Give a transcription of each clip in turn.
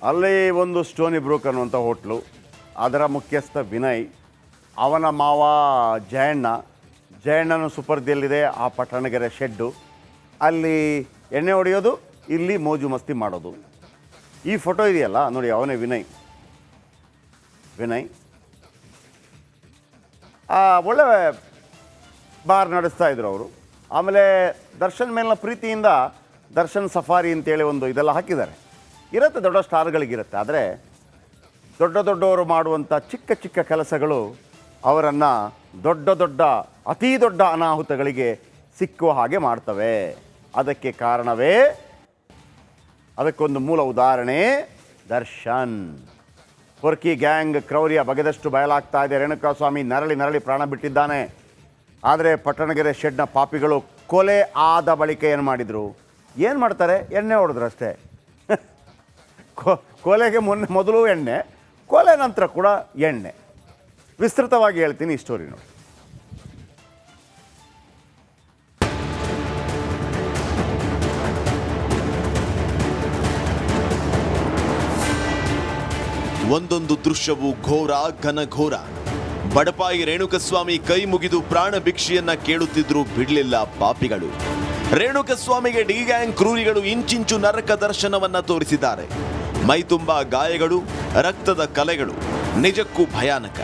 ಅಲ್ಲಿ ಒಂದು Stony Brooke ಅನ್ನುವಂಥ ಹೋಟ್ಲು, ಅದರ ಮುಖ್ಯಸ್ಥ ವಿನಯ್, ಅವನ ಮಾವ ಜಯಣ್ಣನ ಸುಪರ್ದಿಯಲ್ಲಿದೆ ಆ ಪಟ್ಟಣಗೆರೆ ಶೆಡ್ಡು. ಅಲ್ಲಿ ಎಣ್ಣೆ ಹೊಡೆಯೋದು, ಇಲ್ಲಿ ಮೋಜು ಮಸ್ತಿ ಮಾಡೋದು. ಈ ಫೋಟೋ ಇದೆಯಲ್ಲ ನೋಡಿ, ಅವನೇ ವಿನಯ್. ಒಳ್ಳೆ ಬಾರ್ ನಡೆಸ್ತಾ ಇದ್ರು ಅವರು. ಆಮೇಲೆ ದರ್ಶನ್ ಮೇಲಿನ ಪ್ರೀತಿಯಿಂದ ದರ್ಶನ್ ಸಫಾರಿ ಅಂತೇಳಿ ಒಂದು ಇದೆಲ್ಲ ಹಾಕಿದ್ದಾರೆ. ಇರುತ್ತೆ, ದೊಡ್ಡ ಸ್ಟಾರ್ಗಳಿಗಿರುತ್ತೆ. ಆದರೆ ದೊಡ್ಡವರು ಮಾಡುವಂಥ ಚಿಕ್ಕ ಚಿಕ್ಕ ಕೆಲಸಗಳು ಅವರನ್ನು ಅತೀ ದೊಡ್ಡ ಅನಾಹುತಗಳಿಗೆ ಸಿಕ್ಕುವ ಹಾಗೆ ಮಾಡ್ತವೆ. ಅದಕ್ಕೆ ಕಾರಣವೇ, ಅದಕ್ಕೊಂದು ಮೂಲ ಉದಾಹರಣೆ ದರ್ಶನ್. ಪೊರ್ಕಿ ಗ್ಯಾಂಗ್ ಕ್ರೌರ್ಯ ಬಗೆದಷ್ಟು ಬಯಲಾಗ್ತಾ ಇದೆ. ರೇಣುಕಾಸ್ವಾಮಿ ನರಳಿ ಪ್ರಾಣ ಬಿಟ್ಟಿದ್ದಾನೆ. ಆದರೆ ಪಟ್ಟಣಗೆರೆ ಶೆಡ್ನ ಪಾಪಿಗಳು ಕೊಲೆ ಆದ ಬಳಿಕ ಏನು ಮಾಡಿದರು? ಏನು ಮಾಡ್ತಾರೆ? ಎಣ್ಣೆ ಹೊಡೆದ್ರು ಅಷ್ಟೇ. ಕೊಲೆಗೆ ಮೊದಲು ಎಣ್ಣೆ, ಕೊಲೆ ನಂತರ ಕೂಡ ಎಣ್ಣೆ. ವಿಸ್ತೃತವಾಗಿ ಹೇಳ್ತೀನಿ ಈ ಸ್ಟೋರಿ ನೋಡಿ. ಒಂದೊಂದು ದೃಶ್ಯವು ಘೋರ ಘನಘೋರ. ಬಡಪಾಯಿ ರೇಣುಕಸ್ವಾಮಿ ಕೈ ಮುಗಿದು ಪ್ರಾಣ ಭಿಕ್ಷೆಯನ್ನ ಕೇಳುತ್ತಿದ್ರು, ಬಿಡಲಿಲ್ಲ ಪಾಪಿಗಳು. ರೇಣುಕಸ್ವಾಮಿಗೆ ಡಿ ಗ್ಯಾಂಗ್ ಕ್ರೂರಿಗಳು ಇಂಚಿಂಚು ನರಕ ದರ್ಶನವನ್ನ ತೋರಿಸಿದ್ದಾರೆ. ಮೈ ತುಂಬಾ ಗಾಯಗಳು, ರಕ್ತದ ಕಲೆಗಳು. ನಿಜಕ್ಕೂ ಭಯಾನಕ.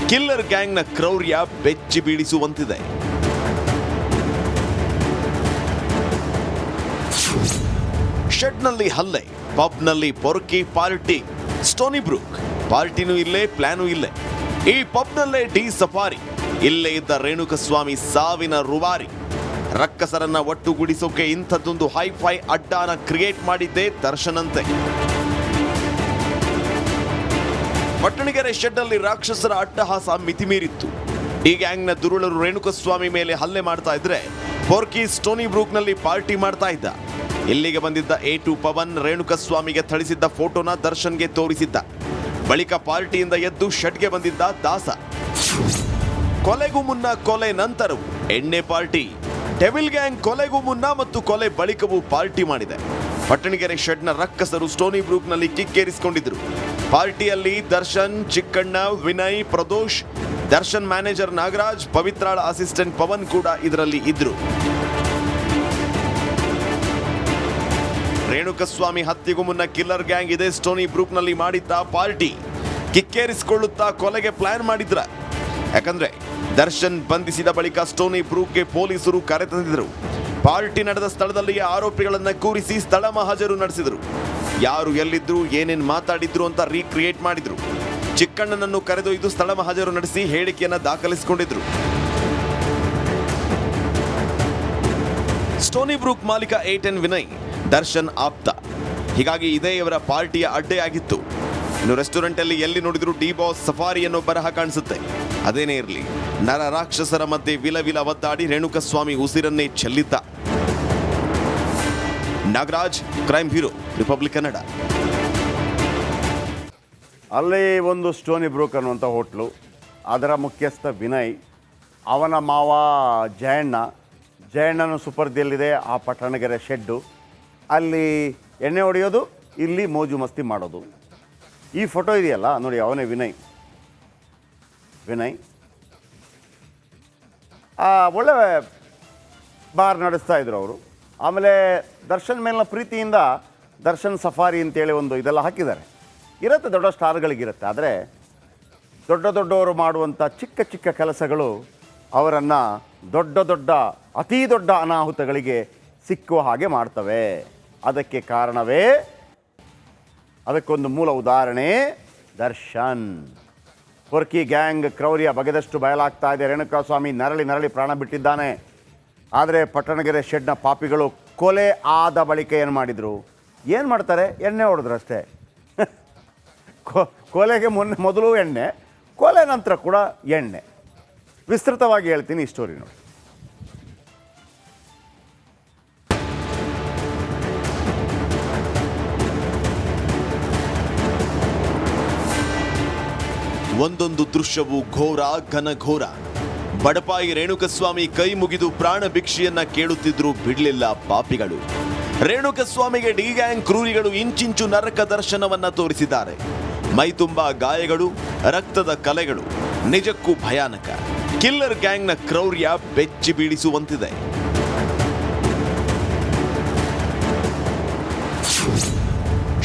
ಕಿಲ್ಲರ್ ಗ್ಯಾಂಗ್ನ ಕ್ರೌರ್ಯ ಬೆಚ್ಚಿ ಬೀಳಿಸುವಂತಿದೆ. ಶೆಡ್ನಲ್ಲಿ ಹಲ್ಲೆ, ಪಬ್ನಲ್ಲಿ ಪೊರ್ಕಿ ಪಾರ್ಟಿ. ಸ್ಟೋನಿ ಬ್ರೂಕ್ ಪಾರ್ಟಿನೂ ಇಲ್ಲೇ, ಪ್ಲಾನೂ ಇಲ್ಲೇ. ಈ ಪಬ್ನಲ್ಲೇ ಡಿ ಸಫಾರಿ. ಇಲ್ಲೇ ಇದ್ದ ರೇಣುಕಸ್ವಾಮಿ ಸಾವಿನ ರುವಾರಿ. ರಕ್ಕಸರನ್ನ ಒಟ್ಟುಗೂಡಿಸೋಕೆ ಇಂಥದ್ದೊಂದು ಹೈಫೈ ಅಡ್ಡಾನ ಕ್ರಿಯೇಟ್ ಮಾಡಿದ್ದೇ ದರ್ಶನಂತೆ. ಪಟ್ಟಣಗೆರೆ ಶೆಡ್ನಲ್ಲಿ ರಾಕ್ಷಸರ ಅಟ್ಟಹಾಸ ಮಿತಿಮೀರಿತ್ತು. ಈ ಗ್ಯಾಂಗ್ನ ದುರುಳರು ರೇಣುಕಸ್ವಾಮಿ ಮೇಲೆ ಹಲ್ಲೆ ಮಾಡ್ತಾ ಇದ್ರೆ, ಪೊರ್ಕಿ ಸ್ಟೋನಿ ಬ್ರೂಕ್ನಲ್ಲಿ ಪಾರ್ಟಿ ಮಾಡ್ತಾ ಇದ್ದ. ಇಲ್ಲಿಗೆ ಬಂದಿದ್ದ A2 ಪವನ್ ರೇಣುಕಸ್ವಾಮಿಗೆ ಥಳಿಸಿದ್ದ ಫೋಟೋನ ದರ್ಶನ್ಗೆ ತೋರಿಸಿದ್ದ. ಬಳಿಕ ಪಾರ್ಟಿಯಿಂದ ಎದ್ದು ಶೆಡ್ಗೆ ಬಂದಿದ್ದ ದಾಸ. ಕೊಲೆಗೂ ಮುನ್ನ, ಕೊಲೆ ನಂತರವೂ ಎಣ್ಣೆ ಪಾರ್ಟಿ. ಡೆವಿಲ್ ಗ್ಯಾಂಗ್ ಕೊಲೆಗೂ ಮುನ್ನ ಮತ್ತು ಕೊಲೆ ಬಳಿಕವೂ ಪಾರ್ಟಿ ಮಾಡಿದೆ. ಪಟ್ಟಣಗೆರೆ ಶೆಡ್ನ ರಕ್ಕಸರು ಸ್ಟೋನಿ ಬ್ರೂಕ್ನಲ್ಲಿ ಕಿಕ್ಕೇರಿಸಿಕೊಂಡಿದ್ರು. ಪಾರ್ಟಿಯಲ್ಲಿ ದರ್ಶನ್, ಚಿಕ್ಕಣ್ಣ, ವಿನಯ್, ಪ್ರದೋಷ್, ದರ್ಶನ್ ಮ್ಯಾನೇಜರ್ ನಾಗರಾಜ್, ಪವಿತ್ರಾಳ ಅಸಿಸ್ಟೆಂಟ್ ಪವನ್ ಕೂಡ ಇದರಲ್ಲಿ ಇದ್ರು. ರೇಣುಕಸ್ವಾಮಿ ಹತ್ಯೆಗೂ ಮುನ್ನ ಕಿಲ್ಲರ್ ಗ್ಯಾಂಗ್ ಇದೆ ಸ್ಟೋನಿ ಬ್ರೂಕ್ನಲ್ಲಿ ಮಾಡಿದ್ದ ಪಾರ್ಟಿ. ಕಿಕ್ಕೇರಿಸಿಕೊಳ್ಳುತ್ತಾ ಕೊಲೆಗೆ ಪ್ಲಾನ್ ಮಾಡಿದ್ರ. ಯಾಕಂದ್ರೆ ದರ್ಶನ್ ಬಂಧಿಸಿದ ಬಳಿಕ ಸ್ಟೋನಿ ಬ್ರೂಕ್ಗೆ ಪೊಲೀಸರು ಕರೆತಂದಿದ್ರು. ಪಾರ್ಟಿ ನಡೆದ ಸ್ಥಳದಲ್ಲಿಯೇ ಆರೋಪಿಗಳನ್ನ ಕೂರಿಸಿ ಸ್ಥಳ ಮಹಾಜರು ನಡೆಸಿದ್ರು. ಯಾರು ಎಲ್ಲಿದ್ರು, ಏನೇನ್ ಮಾತಾಡಿದ್ರು ಅಂತ ರೀಕ್ರಿಯೇಟ್ ಮಾಡಿದ್ರು. ಚಿಕ್ಕಣ್ಣನನ್ನು ಕರೆದೊಯ್ದು ಸ್ಥಳ ಮಹಾಜರು ನಡೆಸಿ ಹೇಳಿಕೆಯನ್ನ ದಾಖಲಿಸಿಕೊಂಡಿದ್ರು. ಸ್ಟೋನಿ ಬ್ರೂಕ್ ಮಾಲೀಕ A10 ವಿನಯ್ ದರ್ಶನ್ ಆಪ್ತ. ಹೀಗಾಗಿ ಇದೇ ಇವರ ಪಾರ್ಟಿಯ ಅಡ್ಡೆಯಾಗಿತ್ತು. ಇನ್ನು ರೆಸ್ಟೋರೆಂಟ್ ಅಲ್ಲಿ ಎಲ್ಲಿ ನೋಡಿದ್ರು ಡಿ ಬಾಸ್ ಸಫಾರಿ ಅನ್ನೋ ಬರಹ ಕಾಣಿಸುತ್ತೆ. ಅದೇನೇ ಇರಲಿ, ನರ ರಾಕ್ಷಸರ ಮಧ್ಯೆ ವಿಲ ಒದ್ದಾಡಿ ರೇಣುಕಸ್ವಾಮಿ ಉಸಿರನ್ನೇ ಚೆಲ್ಲಿದ್ದ. Nagaraj, crime bureau, Republic Kannada. ಅಲ್ಲಿ ಒಂದು ಸ್ಟೋನಿ ಬ್ರೂಕ್ ಅನ್ನುವಂಥ ಹೋಟ್ಲು, ಅದರ ಮುಖ್ಯಸ್ಥ ವಿನಯ್, ಅವನ ಮಾವ ಜಯಣ್ಣನ ಸುಪರ್ದಿಯಲ್ಲಿದೆ ಆ ಪಟ್ಟಣಗೆರೆ ಶೆಡ್ಡು. ಅಲ್ಲಿ ಎಣ್ಣೆ ಹೊಡೆಯೋದು, ಇಲ್ಲಿ ಮೋಜು ಮಸ್ತಿ ಮಾಡೋದು. ಈ ಫೋಟೋ ಇದೆಯಲ್ಲ ನೋಡಿ, ಅವನೇ ವಿನಯ್. ಒಳ್ಳೆ ಬಾರ್ ನಡೆಸ್ತಾ ಇದ್ರು ಅವರು. ಆಮೇಲೆ ದರ್ಶನ್ ಮೇಲಿನ ಪ್ರೀತಿಯಿಂದ ದರ್ಶನ್ ಸಫಾರಿ ಅಂತೇಳಿ ಒಂದು ಇದೆಲ್ಲ ಹಾಕಿದ್ದಾರೆ. ಇರುತ್ತೆ, ದೊಡ್ಡ ಸ್ಟಾರ್ಗಳಿಗಿರುತ್ತೆ. ಆದರೆ ದೊಡ್ಡವರು ಮಾಡುವಂಥ ಚಿಕ್ಕ ಚಿಕ್ಕ ಕೆಲಸಗಳು ಅವರನ್ನು ಅತೀ ದೊಡ್ಡ ಅನಾಹುತಗಳಿಗೆ ಸಿಕ್ಕುವ ಹಾಗೆ ಮಾಡ್ತವೆ. ಅದಕ್ಕೆ ಕಾರಣವೇ, ಅದಕ್ಕೊಂದು ಮೂಲ ಉದಾಹರಣೆ ದರ್ಶನ್. ಪೊರ್ಕಿ ಗ್ಯಾಂಗ್ ಕ್ರೌರ್ಯ ಬಗೆದಷ್ಟು ಬಯಲಾಗ್ತಾ ಇದೆ. ರೇಣುಕಾಸ್ವಾಮಿ ನರಳಿ ಪ್ರಾಣ ಬಿಟ್ಟಿದ್ದಾನೆ. ಆದರೆ ಪಟ್ಟಣಗೆರೆ ಶೆಡ್ನ ಪಾಪಿಗಳು ಕೊಲೆ ಆದ ಬಳಿಕ ಏನು ಮಾಡಿದರು? ಏನು ಮಾಡ್ತಾರೆ? ಎಣ್ಣೆ ಹೊಡೆದ್ರು ಅಷ್ಟೇ. ಕೊಲೆಗೆ ಮೊದಲು ಎಣ್ಣೆ, ಕೊಲೆ ನಂತರ ಕೂಡ ಎಣ್ಣೆ. ವಿಸ್ತೃತವಾಗಿ ಹೇಳ್ತೀನಿ ಈ ಸ್ಟೋರಿ ನೋಡಿ. ಒಂದೊಂದು ದೃಶ್ಯವು ಘೋರ ಘನಘೋರ. ಬಡಪಾಯಿ ರೇಣುಕಸ್ವಾಮಿ ಕೈ ಮುಗಿದು ಪ್ರಾಣ ಭಿಕ್ಷೆಯನ್ನ ಕೇಳುತ್ತಿದ್ರು, ಬಿಡಲಿಲ್ಲ ಪಾಪಿಗಳು. ರೇಣುಕಸ್ವಾಮಿಗೆ ಡಿ ಗ್ಯಾಂಗ್ ಕ್ರೂರಿಗಳು ಇಂಚಿಂಚು ನರಕ ದರ್ಶನವನ್ನ ತೋರಿಸಿದ್ದಾರೆ. ಮೈ ತುಂಬಾ ಗಾಯಗಳು, ರಕ್ತದ ಕಲೆಗಳು, ನಿಜಕ್ಕೂ ಭಯಾನಕ. ಕಿಲ್ಲರ್ ಗ್ಯಾಂಗ್ನ ಕ್ರೌರ್ಯ ಬೆಚ್ಚಿ ಬೀಳಿಸುವಂತಿದೆ.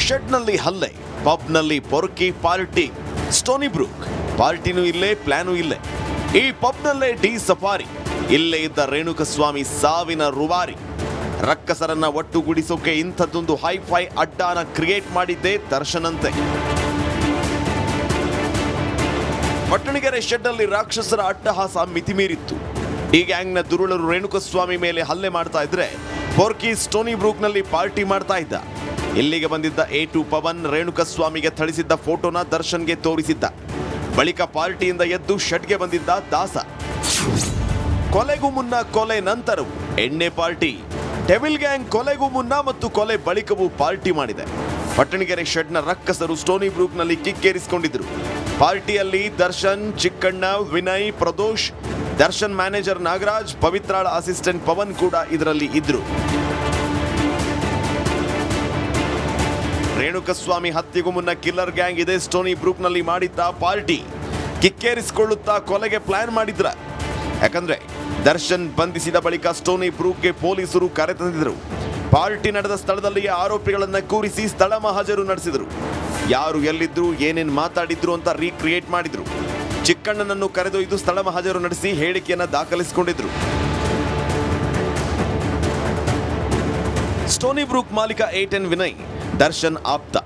ಶೆಡ್ನಲ್ಲಿ ಹಲ್ಲೆ, ಪಬ್ನಲ್ಲಿ ಪೊರ್ಕಿ ಪಾರ್ಟಿ, ಸ್ಟೋನಿ ಬ್ರೂಕ್ ಪಾರ್ಟಿನೂ ಇಲ್ಲೇ, ಪ್ಲಾನೂ ಇಲ್ಲೇ. ಈ ಪಬ್ನಲ್ಲೇ ಡಿ ಸಫಾರಿ, ಇಲ್ಲೇ ಇದ್ದ ರೇಣುಕಸ್ವಾಮಿ ಸಾವಿನ ರುವಾರಿ. ರಕ್ಕಸರನ್ನ ಒಟ್ಟುಗೂಡಿಸೋಕೆ ಇಂಥದ್ದೊಂದು ಹೈಫೈ ಅಡ್ಡಾನ ಕ್ರಿಯೇಟ್ ಮಾಡಿದ್ದೇ ದರ್ಶನಂತೆ. ಪಟ್ಟಣಗೆರೆ ಶೆಡ್ನಲ್ಲಿ ರಾಕ್ಷಸರ ಅಟ್ಟಹಾಸ ಮಿತಿಮೀರಿತ್ತು. ಈ ಗ್ಯಾಂಗ್ನ ದುರುಳರು ರೇಣುಕಸ್ವಾಮಿ ಮೇಲೆ ಹಲ್ಲೆ ಮಾಡ್ತಾ ಇದ್ರೆ, ಪೊರ್ಕಿ ಸ್ಟೋನಿ ಬ್ರೂಕ್ನಲ್ಲಿ ಪಾರ್ಟಿ ಮಾಡ್ತಾ ಇದ್ದ. ಇಲ್ಲಿಗೆ ಬಂದಿದ್ದ A2 ಪವನ್ ರೇಣುಕಸ್ವಾಮಿಗೆ ಥಳಿಸಿದ್ದ ಫೋಟೋನ ದರ್ಶನ್ಗೆ ತೋರಿಸಿದ್ದ. ಬಳಿಕ ಪಾರ್ಟಿಯಿಂದ ಎದ್ದು ಶೆಡ್ಗೆ ಬಂದಿದ್ದ ದಾಸ. ಕೊಲೆಗೂ ಮುನ್ನ, ಕೊಲೆ ನಂತರವೂ ಎಣ್ಣೆ ಪಾರ್ಟಿ. ಡೆವಿಲ್ ಗ್ಯಾಂಗ್ ಕೊಲೆಗೂ ಮುನ್ನ ಮತ್ತು ಕೊಲೆ ಬಳಿಕವೂ ಪಾರ್ಟಿ ಮಾಡಿದೆ. ಪಟ್ಟಣಗೆರೆ ಶೆಡ್ನ ರಕ್ಕಸರು ಸ್ಟೋನಿ ಬ್ರೂಕ್ನಲ್ಲಿ ಕಿಕ್ಕೇರಿಸಿಕೊಂಡಿದ್ರು. ಪಾರ್ಟಿಯಲ್ಲಿ ದರ್ಶನ್, ಚಿಕ್ಕಣ್ಣ, ವಿನಯ್, ಪ್ರದೋಷ್, ದರ್ಶನ್ ಮ್ಯಾನೇಜರ್ ನಾಗರಾಜ್, ಪವಿತ್ರಾಳ ಅಸಿಸ್ಟೆಂಟ್ ಪವನ್ ಕೂಡ ಇದರಲ್ಲಿ ಇದ್ರು. ರೇಣುಕಸ್ವಾಮಿ ಹತ್ಯೆಗೂ ಮುನ್ನ ಕಿಲ್ಲರ್ ಗ್ಯಾಂಗ್ ಇದೇ ಸ್ಟೋನಿ ಬ್ರೂಕ್ನಲ್ಲಿ ಮಾಡಿದ್ದ ಪಾರ್ಟಿ. ಕಿಕ್ಕೇರಿಸಿಕೊಳ್ಳುತ್ತಾ ಕೊಲೆಗೆ ಪ್ಲಾನ್ ಮಾಡಿದ್ರ. ಯಾಕಂದ್ರೆ ದರ್ಶನ್ ಬಂಧಿಸಿದ ಬಳಿಕ ಸ್ಟೋನಿ ಬ್ರೂಕ್ಗೆ ಪೊಲೀಸರು ಕರೆತಂದಿದ್ರು. ಪಾರ್ಟಿ ನಡೆದ ಸ್ಥಳದಲ್ಲಿ ಆರೋಪಿಗಳನ್ನ ಕೂರಿಸಿ ಸ್ಥಳ ಮಹಾಜರು ನಡೆಸಿದ್ರು. ಯಾರು ಎಲ್ಲಿದ್ರು, ಏನೇನ್ ಮಾತಾಡಿದ್ರು ಅಂತ ರೀಕ್ರಿಯೇಟ್ ಮಾಡಿದ್ರು. ಚಿಕ್ಕಣ್ಣನನ್ನು ಕರೆದೊಯ್ದು ಸ್ಥಳ ಮಹಾಜರು ನಡೆಸಿ ಹೇಳಿಕೆಯನ್ನ ದಾಖಲಿಸಿಕೊಂಡಿದ್ರು. ಸ್ಟೋನಿ ಬ್ರೂಕ್ ಮಾಲೀಕ A10 ವಿನಯ್ ದರ್ಶನ್ ಆಪ್ತ.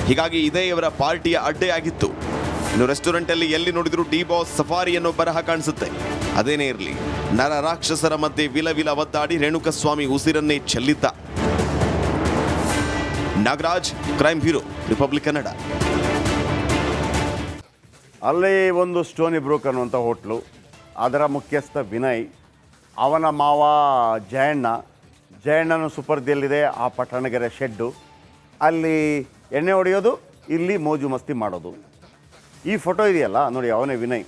ಹೀಗಾಗಿ ಇದೇ ಇವರ ಪಾರ್ಟಿಯ ಅಡ್ಡೆಯಾಗಿತ್ತು. ಇನ್ನು ರೆಸ್ಟೋರೆಂಟ್ ಅಲ್ಲಿ ಎಲ್ಲಿ ನೋಡಿದ್ರು ಡಿ ಬಾಸ್ ಸಫಾರಿ ಅನ್ನೋ ಬರಹ ಕಾಣಿಸುತ್ತೆ. ಅದೇನೇ ಇರಲಿ, ನರ ರಾಕ್ಷಸರ ಮಧ್ಯೆ ವಿಲ ಒದ್ದಾಡಿ ರೇಣುಕಸ್ವಾಮಿ ಉಸಿರನ್ನೇ ಚೆಲ್ಲಿದ್ದ. Nagaraj, crime bureau, Republic Kannada. ಅಲ್ಲಿ ಒಂದು ಸ್ಟೋನಿ ಬ್ರೂಕ್ ಅನ್ನುವಂಥ ಹೋಟ್ಲು, ಅದರ ಮುಖ್ಯಸ್ಥ ವಿನಯ್, ಅವನ ಮಾವ ಜಯಣ್ಣನ ಸುಪರ್ದಿಯಲ್ಲಿದೆ ಆ ಪಟ್ಟಣಗೆರೆ ಶೆಡ್ಡು. ಅಲ್ಲಿ ಎಣ್ಣೆ ಹೊಡೆಯೋದು, ಇಲ್ಲಿ ಮೋಜು ಮಸ್ತಿ ಮಾಡೋದು. ಈ ಫೋಟೋ ಇದೆಯಲ್ಲ ನೋಡಿ, ಅವನೇ ವಿನಯ್.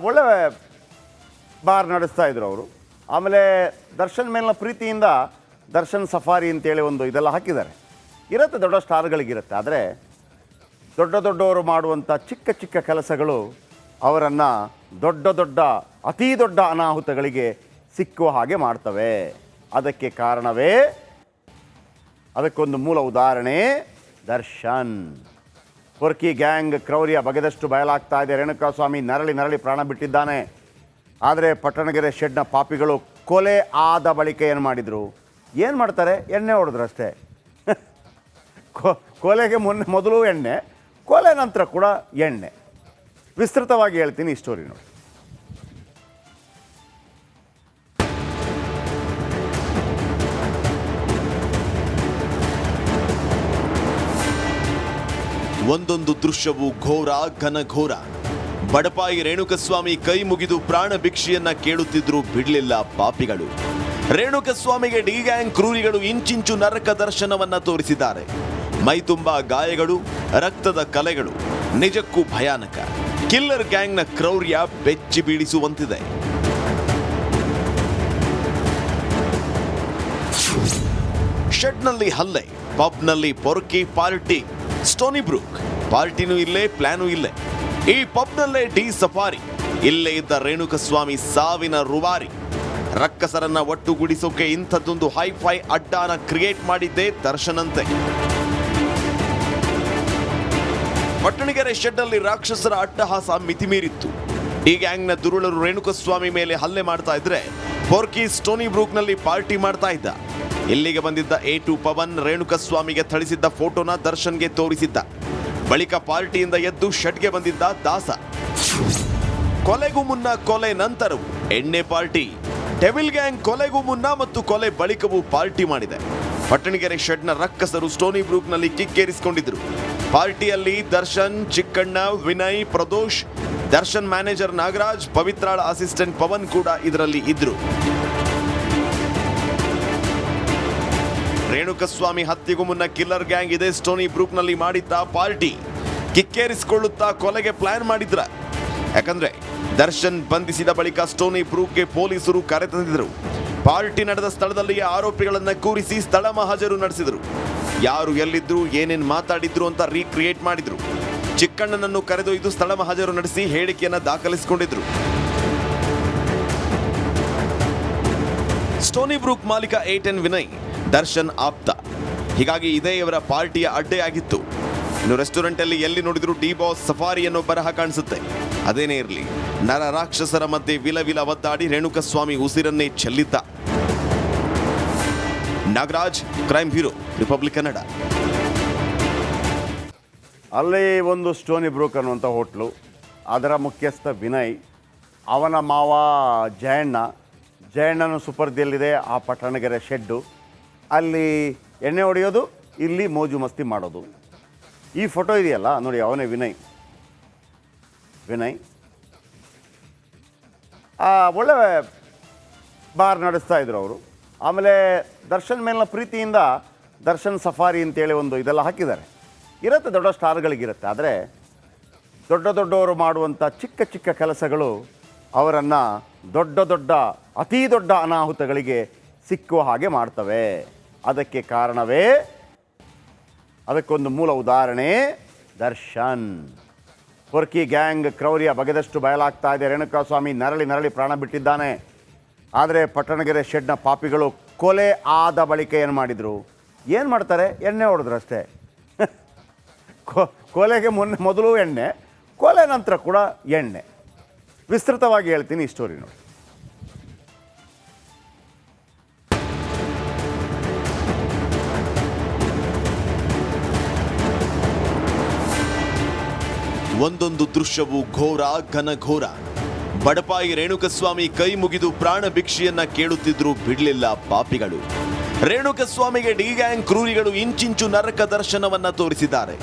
ಒಳ್ಳೆ ಬಾರ್ ನಡೆಸ್ತಾ ಇದ್ರು ಅವರು. ಆಮೇಲೆ ದರ್ಶನ್ ಮೇಲಿನ ಪ್ರೀತಿಯಿಂದ ದರ್ಶನ್ ಸಫಾರಿ ಅಂತೇಳಿ ಒಂದು ಇದೆಲ್ಲ ಹಾಕಿದ್ದಾರೆ. ಇರುತ್ತೆ, ದೊಡ್ಡ ಸ್ಟಾರ್ಗಳಿಗಿರುತ್ತೆ. ಆದರೆ ದೊಡ್ಡವರು ಮಾಡುವಂಥ ಚಿಕ್ಕ ಕೆಲಸಗಳು ಅವರನ್ನು ಅತೀ ದೊಡ್ಡ ಅನಾಹುತಗಳಿಗೆ ಸಿಕ್ಕುವ ಹಾಗೆ ಮಾಡ್ತವೆ. ಅದಕ್ಕೆ ಕಾರಣವೇ, ಅದಕ್ಕೊಂದು ಮೂಲ ಉದಾಹರಣೆ ದರ್ಶನ್. ಪೊರ್ಕಿ ಗ್ಯಾಂಗ್ ಕ್ರೌರ್ಯ ಬಗೆದಷ್ಟು ಬಯಲಾಗ್ತಾ ಇದೆ. ರೇಣುಕಸ್ವಾಮಿ ನರಳಿ ಪ್ರಾಣ ಬಿಟ್ಟಿದ್ದಾನೆ. ಆದರೆ ಪಟ್ಟಣಗೆರೆ ಶೆಡ್ನ ಪಾಪಿಗಳು ಕೊಲೆ ಆದ ಬಳಿಕ ಏನು ಮಾಡಿದರು? ಏನು ಮಾಡ್ತಾರೆ? ಎಣ್ಣೆ ಹೊಡೆದ್ರು ಅಷ್ಟೇ. ಕೊಲೆಗೆ ಮೊದಲು ಎಣ್ಣೆ, ಕೊಲೆ ನಂತರ ಕೂಡ ಎಣ್ಣೆ. ವಿಸ್ತೃತವಾಗಿ ಹೇಳ್ತೀನಿ ಈ ಸ್ಟೋರಿ ನೋಡಿ. ಒಂದೊಂದು ದೃಶ್ಯವು ಘೋರ, ಘನಘೋರ. ಬಡಪಾಯಿ ರೇಣುಕಸ್ವಾಮಿ ಕೈ ಮುಗಿದು ಪ್ರಾಣ ಭಿಕ್ಷೆಯನ್ನ ಕೇಳುತ್ತಿದ್ರು, ಬಿಡಲಿಲ್ಲ ಪಾಪಿಗಳು. ರೇಣುಕಸ್ವಾಮಿಗೆ ಡಿ ಗ್ಯಾಂಗ್ ಕ್ರೂರಿಗಳು ಇಂಚಿಂಚು ನರಕ ದರ್ಶನವನ್ನ ತೋರಿಸಿದ್ದಾರೆ. ಮೈ ತುಂಬಾ ಗಾಯಗಳು, ರಕ್ತದ ಕಲೆಗಳು, ನಿಜಕ್ಕೂ ಭಯಾನಕ. ಕಿಲ್ಲರ್ ಗ್ಯಾಂಗ್ನ ಕ್ರೌರ್ಯ ಬೆಚ್ಚಿ ಬೀಳಿಸುವಂತಿದೆ. ಶೆಡ್ನಲ್ಲಿ ಹಲ್ಲೆ, ಪಬ್ನಲ್ಲಿ ಪೊರ್ಕಿ ಪಾರ್ಟಿ, ಸ್ಟೋನಿ ಬ್ರೂಕ್ ಪಾರ್ಟಿನೂ ಇಲ್ಲೇ, ಪ್ಲಾನೂ ಇಲ್ಲೇ. ಈ ಪಬ್ನಲ್ಲೇ ಡಿ ಸಫಾರಿ, ಇಲ್ಲೇ ಇದ್ದ ರೇಣುಕಸ್ವಾಮಿ ಸಾವಿನ ರುವಾರಿ. ರಕ್ಕಸರನ್ನ ಒಟ್ಟುಗೂಡಿಸೋಕೆ ಇಂಥದ್ದೊಂದು ಹೈಫೈ ಅಡ್ಡಾನ ಕ್ರಿಯೇಟ್ ಮಾಡಿದ್ದೇ ದರ್ಶನಂತೆ. ಪಟ್ಟಣಗೆರೆ ಶೆಡ್ನಲ್ಲಿ ರಾಕ್ಷಸರ ಅಟ್ಟಹಾಸ ಮಿತಿಮೀರಿತ್ತು. ಈ ಗ್ಯಾಂಗ್ನ ದುರುಳರು ರೇಣುಕಸ್ವಾಮಿ ಮೇಲೆ ಹಲ್ಲೆ ಮಾಡ್ತಾ ಇದ್ರೆ, ಪೊರ್ಕಿ ಸ್ಟೋನಿ ಬ್ರೂಕ್ನಲ್ಲಿ ಪಾರ್ಟಿ ಮಾಡ್ತಾ ಇದ್ದ. ಇಲ್ಲಿಗೆ ಬಂದಿದ್ದ A2 ಪವನ್ ರೇಣುಕಸ್ವಾಮಿಗೆ ಥಳಿಸಿದ್ದ ಫೋಟೋನ ದರ್ಶನ್ಗೆ ತೋರಿಸಿದ್ದ. ಬಳಿಕ ಪಾರ್ಟಿಯಿಂದ ಎದ್ದು ಶೆಡ್ಗೆ ಬಂದಿದ್ದ ದಾಸ. ಕೊಲೆಗೂ ಮುನ್ನ, ಕೊಲೆ ನಂತರವೂ ಎಣ್ಣೆ ಪಾರ್ಟಿ. ಡೆವಿಲ್ ಗ್ಯಾಂಗ್ ಕೊಲೆಗೂ ಮುನ್ನ ಮತ್ತು ಕೊಲೆ ಬಳಿಕವೂ ಪಾರ್ಟಿ ಮಾಡಿದೆ. ಪಟ್ಟಣಗೆರೆ ಶೆಡ್ನ ರಕ್ಕಸರು ಸ್ಟೋನಿ ಬ್ರೂಕ್ನಲ್ಲಿ ಕಿಕ್ಕೇರಿಸಿಕೊಂಡಿದ್ರು. ಪಾರ್ಟಿಯಲ್ಲಿ ದರ್ಶನ್, ಚಿಕ್ಕಣ್ಣ, ವಿನಯ್, ಪ್ರದೋಷ್, ದರ್ಶನ್ ಮ್ಯಾನೇಜರ್ ನಾಗರಾಜ್, ಪವಿತ್ರಾಳ ಅಸಿಸ್ಟೆಂಟ್ ಪವನ್ ಕೂಡ ಇದರಲ್ಲಿ ಇದ್ರು. ರೇಣುಕಸ್ವಾಮಿ ಹತ್ಯೆಗೂ ಮುನ್ನ ಕಿಲ್ಲರ್ ಗ್ಯಾಂಗ್ ಇದೇ ಸ್ಟೋನಿ ಬ್ರೂಕ್ನಲ್ಲಿ ಮಾಡಿದ್ದ ಪಾರ್ಟಿ. ಕಿಕ್ಕೇರಿಸಿಕೊಳ್ಳುತ್ತಾ ಕೊಲೆಗೆ ಪ್ಲಾನ್ ಮಾಡಿದ್ರ. ಯಾಕಂದ್ರೆ ದರ್ಶನ್ ಬಂಧಿಸಿದ ಬಳಿಕ ಸ್ಟೋನಿ ಬ್ರೂಕ್ಗೆ ಪೊಲೀಸರು ಕರೆತಂದಿದ್ರು. ಪಾರ್ಟಿಯಲ್ಲಿ ದರ್ಶನ್, ಚಿಕ್ಕಣ್ಣ, ವಿನಯ್, ಪ್ರದೋಷ್, ದರ್ಶನ್ ಮ್ಯಾನೇಜರ್ ನಾಗರಾಜ್, ಪವಿತ್ರಾಳ ಅಸಿಸ್ಟೆಂಟ್ ಪವನ್ ಕೂಡ ಇದರಲ್ಲಿ ಇದ್ರು. ರೇಣುಕಸ್ವಾಮಿ ಹತ್ಯೆಗೂ ಮುನ್ನ ಕಿಲ್ಲರ್ ಗ್ಯಾಂಗ್ ಇದೇ ಸ್ಟೋನಿ ಬ್ರೂಕ್ನಲ್ಲಿ ಮಾಡಿದ್ದ ಪಾರ್ಟಿ. ದರ್ಶನ್ ಬಂಧಿಸಿದ ಬಳಿಕ ಸ್ಟೋನಿ ಬ್ರೂಕ್ಗೆ ಪೊಲೀಸರು ಕರೆತಂದಿದ್ದರು. ಪಾರ್ಟಿ ನಡೆದ ಸ್ಥಳದಲ್ಲಿಯೇ ಆರೋಪಿಗಳನ್ನ ಕೂರಿಸಿ ಸ್ಥಳ ಮಹಾಜರು ನಡೆಸಿದರು. ಯಾರು ಎಲ್ಲಿದ್ರು, ಏನೇನ್ ಮಾತಾಡಿದ್ರು ಅಂತ ರೀಕ್ರಿಯೇಟ್ ಮಾಡಿದ್ರು. ಚಿಕ್ಕಣ್ಣನನ್ನು ಕರೆದೊಯ್ದು ಸ್ಥಳ ಮಹಾಜರು ನಡೆಸಿ ಹೇಳಿಕೆಯನ್ನ ದಾಖಲಿಸಿಕೊಂಡಿದ್ರು. ಸ್ಟೋನಿ ಬ್ರೂಕ್ ಮಾಲೀಕ A10 ವಿನಯ್ ದರ್ಶನ್ ಆಪ್ತ. ಹೀಗಾಗಿ ಇದೇ ಇವರ ಪಾರ್ಟಿಯ ಅಡ್ಡೆಯಾಗಿತ್ತು. ಇನ್ನು ರೆಸ್ಟೋರೆಂಟ್ ಅಲ್ಲಿ ಎಲ್ಲಿ ನೋಡಿದ್ರು ಡಿ ಬಾಸ್ ಸಫಾರಿ ಅನ್ನೋ ಬರಹ ಕಾಣಿಸುತ್ತೆ. ಅದೇನೇ ಇರಲಿ, ನರ ರಾಕ್ಷಸರ ಮಧ್ಯೆ ವಿಲವಿಲ ಒದ್ದಾಡಿ ರೇಣುಕಸ್ವಾಮಿ ಉಸಿರನ್ನೇ ಚೆಲ್ಲಿದ್ದ. Nagaraj, crime bureau, Republic Kannada. ಅಲ್ಲಿ ಒಂದು ಸ್ಟೋನಿ ಬ್ರೂಕ್ ಅನ್ನುವಂಥ ಹೋಟ್ಲು, ಅದರ ಮುಖ್ಯಸ್ಥ ವಿನಯ್, ಅವನ ಮಾವ ಜಯಣ್ಣನ ಸುಪರ್ದಿಯಲ್ಲಿದೆ ಆ ಪಟ್ಟಣಗೆರೆ ಶೆಡ್ಡು. ಅಲ್ಲಿ ಎಣ್ಣೆ ಹೊಡೆಯೋದು, ಇಲ್ಲಿ ಮೋಜು ಮಸ್ತಿ ಮಾಡೋದು. ಈ ಫೋಟೋ ಇದೆಯಲ್ಲ ನೋಡಿ, ಅವನೇ ವಿನಯ್. ಒಳ್ಳೆ ಬಾರ್ ನಡೆಸ್ತಾ ಇದ್ರು ಅವರು. ಆಮೇಲೆ ದರ್ಶನ್ ಮೇಲಿನ ಪ್ರೀತಿಯಿಂದ ದರ್ಶನ್ ಸಫಾರಿ ಅಂತೇಳಿ ಒಂದು ಇದೆಲ್ಲ ಹಾಕಿದ್ದಾರೆ. ಇರುತ್ತೆ, ದೊಡ್ಡ ಸ್ಟಾರ್ಗಳಿಗಿರುತ್ತೆ. ಆದರೆ ದೊಡ್ಡವರು ಮಾಡುವಂಥ ಚಿಕ್ಕ ಚಿಕ್ಕ ಕೆಲಸಗಳು ಅವರನ್ನು ಅತೀ ದೊಡ್ಡ ಅನಾಹುತಗಳಿಗೆ ಸಿಕ್ಕುವ ಹಾಗೆ ಮಾಡ್ತವೆ. ಅದಕ್ಕೆ ಕಾರಣವೇ, ಅದಕ್ಕೊಂದು ಮೂಲ ಉದಾಹರಣೆ ದರ್ಶನ್. ಪೊರ್ಕಿ ಗ್ಯಾಂಗ್ ಕ್ರೌರ್ಯ ಬಗೆದಷ್ಟು ಬಯಲಾಗ್ತಾ ಇದೆ. ರೇಣುಕಾಸ್ವಾಮಿ ನರಳಿ ಪ್ರಾಣ ಬಿಟ್ಟಿದ್ದಾನೆ. ಆದರೆ ಪಟ್ಟಣಗೆರೆ ಶೆಡ್ನ ಪಾಪಿಗಳು ಕೊಲೆ ಆದ ಬಳಿಕ ಏನು ಮಾಡಿದರು? ಏನು ಮಾಡ್ತಾರೆ? ಎಣ್ಣೆ ಹೊಡೆದ್ರು ಅಷ್ಟೇ. ಕೊಲೆಗೆ ಮೊದಲು ಎಣ್ಣೆ, ಕೊಲೆ ನಂತರ ಕೂಡ ಎಣ್ಣೆ. ವಿಸ್ತೃತವಾಗಿ ಹೇಳ್ತೀನಿ ಈ ಸ್ಟೋರಿ ನೋಡಿ. ಒಂದೊಂದು ದೃಶ್ಯವು ಘೋರ ಘನಘೋರ. ಬಡಪಾಯಿ ರೇಣುಕಸ್ವಾಮಿ ಕೈ ಮುಗಿದು ಪ್ರಾಣ ಭಿಕ್ಷೆಯನ್ನ ಕೇಳುತ್ತಿದ್ರು, ಬಿಡಲಿಲ್ಲ ಪಾಪಿಗಳು. ರೇಣುಕಸ್ವಾಮಿಗೆ ಡಿ ಗ್ಯಾಂಗ್ ಕ್ರೂರಿಗಳು ಇಂಚಿಂಚು ನರಕ ದರ್ಶನವನ್ನ ತೋರಿಸಿದ್ದಾರೆ.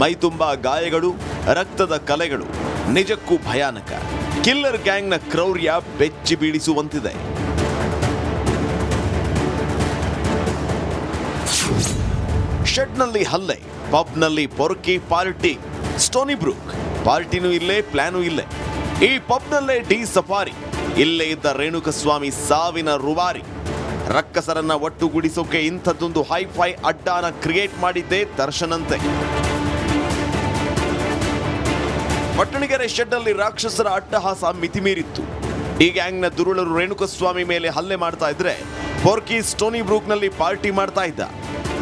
ಮೈ ತುಂಬಾ ಗಾಯಗಳು, ರಕ್ತದ ಕಲೆಗಳು. ನಿಜಕ್ಕೂ ಭಯಾನಕ. ಕಿಲ್ಲರ್ ಗ್ಯಾಂಗ್ನ ಕ್ರೌರ್ಯ ಬೆಚ್ಚಿ ಬೀಳಿಸುವಂತಿದೆ. ಶೆಡ್ನಲ್ಲಿ ಹಲ್ಲೆ, ಪಬ್ನಲ್ಲಿ ಪೊರ್ಕಿ ಪಾರ್ಟಿ. ಸ್ಟೋನಿ ಬ್ರೂಕ್ ಪಾರ್ಟಿನೂ ಇಲ್ಲೇ, ಪ್ಲಾನೂ ಇಲ್ಲೇ. ಈ ಪಬ್ನಲ್ಲೇ ಡಿ ಸಫಾರಿ. ಇಲ್ಲೇ ಇದ್ದ ರೇಣುಕಸ್ವಾಮಿ ಸಾವಿನ ರುವಾರಿ. ರಕ್ಕಸರನ್ನ ಒಟ್ಟುಗೂಡಿಸೋಕೆ ಇಂಥದ್ದೊಂದು ಹೈಫೈ ಅಡ್ಡಾನ ಕ್ರಿಯೇಟ್ ಮಾಡಿದ್ದೇ ದರ್ಶನಂತೆ. ಪಟ್ಟಣಗೆರೆ ಶೆಡ್ನಲ್ಲಿ ರಾಕ್ಷಸರ ಅಟ್ಟಹಾಸ ಮಿತಿಮೀರಿತ್ತು. ಈ ಗ್ಯಾಂಗ್ನ ದುರುಳರು ರೇಣುಕಸ್ವಾಮಿ ಮೇಲೆ ಹಲ್ಲೆ ಮಾಡ್ತಾ ಇದ್ರೆ, ಪೊರ್ಕಿ ಸ್ಟೋನಿ ಬ್ರೂಕ್ನಲ್ಲಿ ಪಾರ್ಟಿ ಮಾಡ್ತಾ ಇದ್ದ.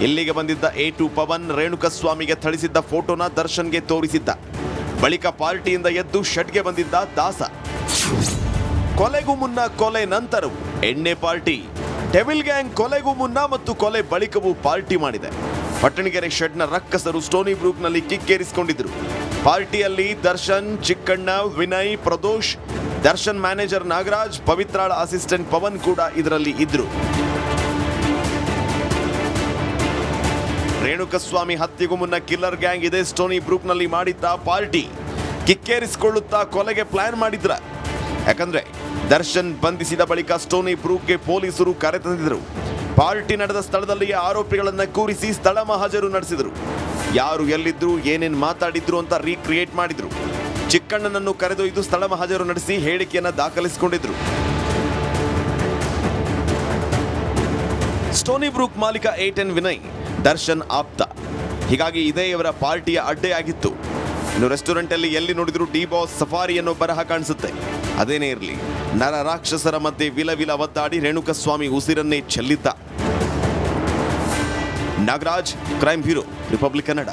ಇಲ್ಲಿಗೆ ಬಂದಿದ್ದ A2 ಪವನ್ ರೇಣುಕಸ್ವಾಮಿಗೆ ಥಳಿಸಿದ್ದ ಫೋಟೋನ ದರ್ಶನ್ಗೆ ತೋರಿಸಿದ್ದ. ಬಳಿಕ ಪಾರ್ಟಿಯಿಂದ ಎದ್ದು ಶೆಡ್ಗೆ ಬಂದಿದ್ದ ದಾಸ. ಕೊಲೆಗೂ ಮುನ್ನ, ಕೊಲೆ ನಂತರವೂ ಎಣ್ಣೆ ಪಾರ್ಟಿ. ಡೆವಿಲ್ ಗ್ಯಾಂಗ್ ಕೊಲೆಗೂ ಮುನ್ನ ಮತ್ತು ಕೊಲೆ ಬಳಿಕವೂ ಪಾರ್ಟಿ ಮಾಡಿದೆ. ಪಟ್ಟಣಗೆರೆ ಶೆಡ್ನ ರಕ್ಕಸರು ಸ್ಟೋನಿ ಬ್ರೂಕ್ನಲ್ಲಿ ಕಿಕ್ಕೇರಿಸಿಕೊಂಡಿದ್ರು. ಪಾರ್ಟಿಯಲ್ಲಿ ದರ್ಶನ್, ಚಿಕ್ಕಣ್ಣ, ವಿನಯ್, ಪ್ರದೋಷ್, ದರ್ಶನ್ ಮ್ಯಾನೇಜರ್ ನಾಗರಾಜ್, ಪವಿತ್ರಾಳ ಅಸಿಸ್ಟೆಂಟ್ ಪವನ್ ಕೂಡ ಇದರಲ್ಲಿ ಇದ್ರು. ರೇಣುಕಸ್ವಾಮಿ ಹತ್ಯೆಗೂ ಮುನ್ನ ಕಿಲ್ಲರ್ ಗ್ಯಾಂಗ್ ಇದೇ ಸ್ಟೋನಿ ಬ್ರೂಕ್ನಲ್ಲಿ ಮಾಡಿದ್ದ ಪಾರ್ಟಿ. ಕಿಕ್ಕೇರಿಸಿಕೊಳ್ಳುತ್ತಾ ಕೊಲೆಗೆ ಪ್ಲಾನ್ ಮಾಡಿದ್ರ. ಯಾಕಂದ್ರೆ ದರ್ಶನ್ ಬಂಧಿಸಿದ ಬಳಿಕ ಸ್ಟೋನಿ ಬ್ರೂಕ್ಗೆ ಪೊಲೀಸರು ಕರೆತಂದಿದ್ರು. ಪಾರ್ಟಿ ನಡೆದ ಸ್ಥಳದಲ್ಲಿಯೇ ಆರೋಪಿಗಳನ್ನ ಕೂರಿಸಿ ಸ್ಥಳ ಮಹಾಜರು ನಡೆಸಿದರು. ಯಾರು ಎಲ್ಲಿದ್ರು, ಏನೇನ್ ಮಾತಾಡಿದ್ರು ಅಂತ ರೀಕ್ರಿಯೇಟ್ ಮಾಡಿದ್ರು. ಚಿಕ್ಕಣ್ಣನನ್ನು ಕರೆದೊಯ್ದು ಸ್ಥಳ ಮಹಾಜರು ನಡೆಸಿ ಹೇಳಿಕೆಯನ್ನ ದಾಖಲಿಸಿಕೊಂಡಿದ್ರು. ಸ್ಟೋನಿ ಬ್ರೂಕ್ ಮಾಲೀಕ A10 ವಿನಯ್ ದರ್ಶನ್ ಆಪ್ತ. ಹೀಗಾಗಿ ಇದೇ ಇವರ ಪಾರ್ಟಿಯ ಅಡ್ಡೆಯಾಗಿತ್ತು. ಇನ್ನು ರೆಸ್ಟೋರೆಂಟ್ ಅಲ್ಲಿ ಎಲ್ಲಿ ನೋಡಿದ್ರು ಡಿ ಬಾಸ್ ಸಫಾರಿ ಅನ್ನೋ ಬರಹ ಕಾಣಿಸುತ್ತೆ. ಅದೇನೇ ಇರಲಿ, ನರ ರಾಕ್ಷಸರ ಮಧ್ಯೆ ವಿಲವಿಲ ಒದ್ದಾಡಿ ರೇಣುಕಸ್ವಾಮಿ ಉಸಿರನ್ನೇ ಚೆಲ್ಲಿದ್ದ. Nagaraj, crime bureau, Republic Kannada.